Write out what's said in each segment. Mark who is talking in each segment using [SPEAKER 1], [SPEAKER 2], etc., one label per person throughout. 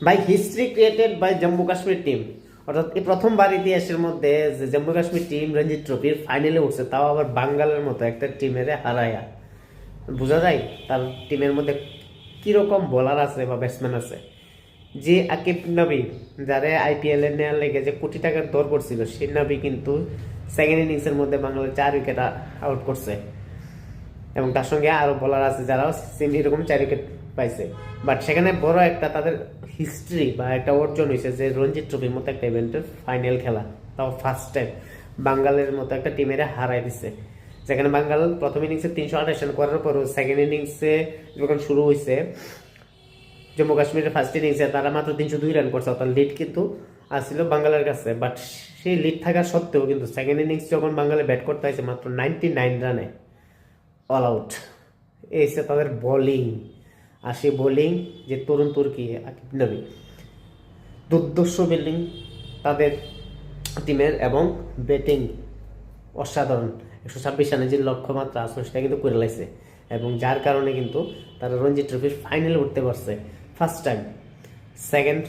[SPEAKER 1] By history created by Jammu Kashmir team, অর্থাৎ এই প্রথমবার ইতিহাসের মধ্যে যে জম্মু কাশ্মীর টিম রঞ্জি ট্রফির ফাইনালে উঠছে, তাও আবার বাঙ্গালের মতো একটা টিমের হারায়া। বোঝা যায় তার টিমের মধ্যে কীরকম বোলার আছে বা ব্যাটসম্যান আছে। যে আকিব নবী, যারা আইপিএল এ নেওয়ার লেগে যে কোটি টাকার দর করছিল, সেই নবী কিন্তু সেকেন্ড ইনিংসের মধ্যে বাংলাদেশ 4 উইকেট আউট করছে, এবং তার সঙ্গে আরো বোলার আছে যারাও সেম এরকম 4 উইকেট পাইছে। বাট সেখানে বড় একটা তাদের হিস্ট্রি বা একটা অর্জন হয়েছে যে রঞ্জি ট্রফির মতো একটা ইভেন্টের ফাইনাল খেলা, তাও ফার্স্ট টাইম বাঙ্গালের মতো একটা টিমের হারাই দিচ্ছে। যেখানে বাঙ্গাল প্রথম ইনিংসে 328 রান করার পরও সেকেন্ড ইনিংসে যখন শুরু হয়েছে জম্মু কাশ্মীরের ফার্স্ট ইনিংসে তারা মাত্র 302 রান করছে, অর্থাৎ লিড কিন্তু আসছিল বাঙ্গালের কাছে। বাট সেই লিড থাকা সত্ত্বেও কিন্তু সেকেন্ড ইনিংস যখন বাঙ্গালে ব্যাট করতে হয়েছে মাত্র 99 রানে অল আউট। এই হচ্ছে তাদের বোলিং। আর সেই বোলিং যে তরুণ তুর্কি আকিব নবী, দুর্ধর্ষ বোলিং তাদের টিমের, এবং ব্যাটিং অসাধারণ। 126 রানে যে লক্ষ্যমাত্রা আসলে সেটা কিন্তু করে লাইছে, এবং যার কারণে কিন্তু তারা রঞ্জি ট্রফির ফাইনালে উঠতে পারছে ফার্স্ট টাইম। সেকেন্ড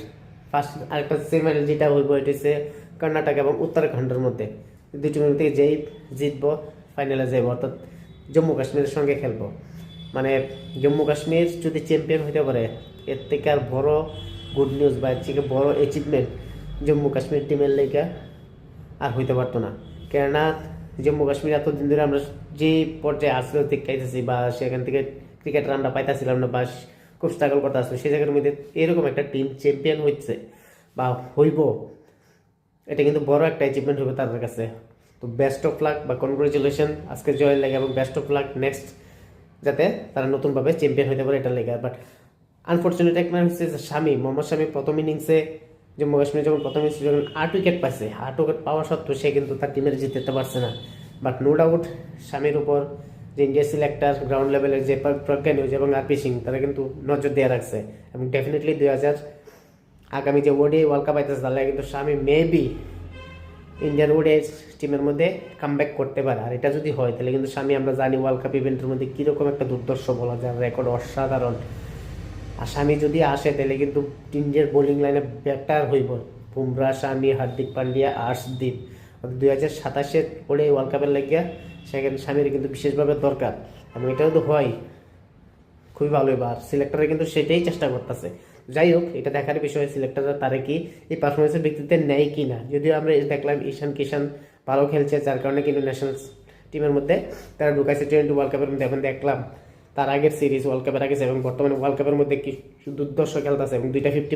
[SPEAKER 1] ফার্স্ট আরেকটা সেমিফাইনাল যেটা হইব, এটা হচ্ছে কর্ণাটক এবং উত্তরাখণ্ডের মধ্যে। দুই টিমের মধ্যে যেই জিতবো ফাইনালে যাইব, অর্থাৎ জম্মু কাশ্মীরের সঙ্গে খেলবো। মানে জম্মু কাশ্মীর যদি চ্যাম্পিয়ন হইতে পারে, এর থেকে আর বড় গুড নিউজ বা এর থেকে বড় অ্যাচিভমেন্ট জম্মু কাশ্মীর টিমের লেগে আর হইতে পারতো না। কেননা জম্মু কাশ্মীর এতদিন ধরে আমরা যে পর্যায়ে আসলে দেখতেছি বা সেখান থেকে ক্রিকেট রানটা পাইতেছিলাম না বা খুব স্ট্রাগল করতে আসলো, সেই জায়গার মধ্যে এরকম একটা টিম চ্যাম্পিয়ন হচ্ছে বা হইব, এটা কিন্তু বড় একটা অ্যাচিভমেন্ট হবে তাদের কাছে। তো বেস্ট অফ লাক বা কনগ্রেচুলেশন আজকে জয়ের লাগে, এবং বেস্ট অফ লাক নেক্সট যাতে তারা নতুনভাবে চ্যাম্পিয়ন হতে পারে এটার লেগে। বাট আনফর্চুনেট একটা হচ্ছে যে মোহাম্মদ শামি প্রথম ইনিংসে জম্মু কাশ্মীর যখন প্রথম ইনিংসে যখন 8 উইকেট পাইছে, 8 উইকেট পাওয়া সত্ত্বেও সে কিন্তু তার টিমের জিততে পারছে না। বাট নো ডাউট শামির উপর যে ইন্ডিয়া সিলেক্টর গ্রাউন্ড লেভেলের যে প্রজ্ঞা নিউজ এবং আরপি সিং, তারা কিন্তু নজর দিয়ে রাখছে, এবং ডেফিনেটলি আগামী যে ওডি ওয়ার্ল্ড কাপ আইতেছে তাহলে কিন্তু শামি মেবি ইন্ডিয়ান ওডিআই টিমের মধ্যে কামব্যাক করতে পারে। আর এটা যদি হয় তাহলে কিন্তু শামি আমরা জানি ওয়ার্ল্ড কাপ ইভেন্টের মধ্যে কীরকম একটা দুর্দর্শ বলা যায়, রেকর্ড অসাধারণ। আর শামি যদি আসে তাহলে কিন্তু ইন্ডিয়ার বোলিং লাইনে বেটার হইব। বুমরা, শামি, হার্দিক পান্ডিয়া, আর্শদীপ, 2027-এর ওডিআই ওয়ার্ল্ড কাপের লাগিয়া সেখানে শামির কিন্তু বিশেষভাবে দরকার, এবং এটাও তো হয় খুবই ভালো। এবার সিলেক্টরে কিন্তু সেটাই চেষ্টা করতেছে। যাই হোক, এটা দেখার বিষয় সিলেক্টররা তারা কি এই পারফরমেন্সের ভিত্তিতে নেয় কি না। যদিও আমরা দেখলাম ঈশান কিষান ভালো খেলছে, যার কারণে কিন্তু ন্যাশনাল টিমের মধ্যে তারা ঢুকাইছে টি-20 ওয়ার্ল্ড কাপের মধ্যে। এখন দেখলাম তার আগের সিরিজ ওয়ার্ল্ড কাপের আগে, এবং বর্তমানে ওয়ার্ল্ড কাপের মধ্যে কি দুর্দর্শ খেলতেছে, এবং 2টা 50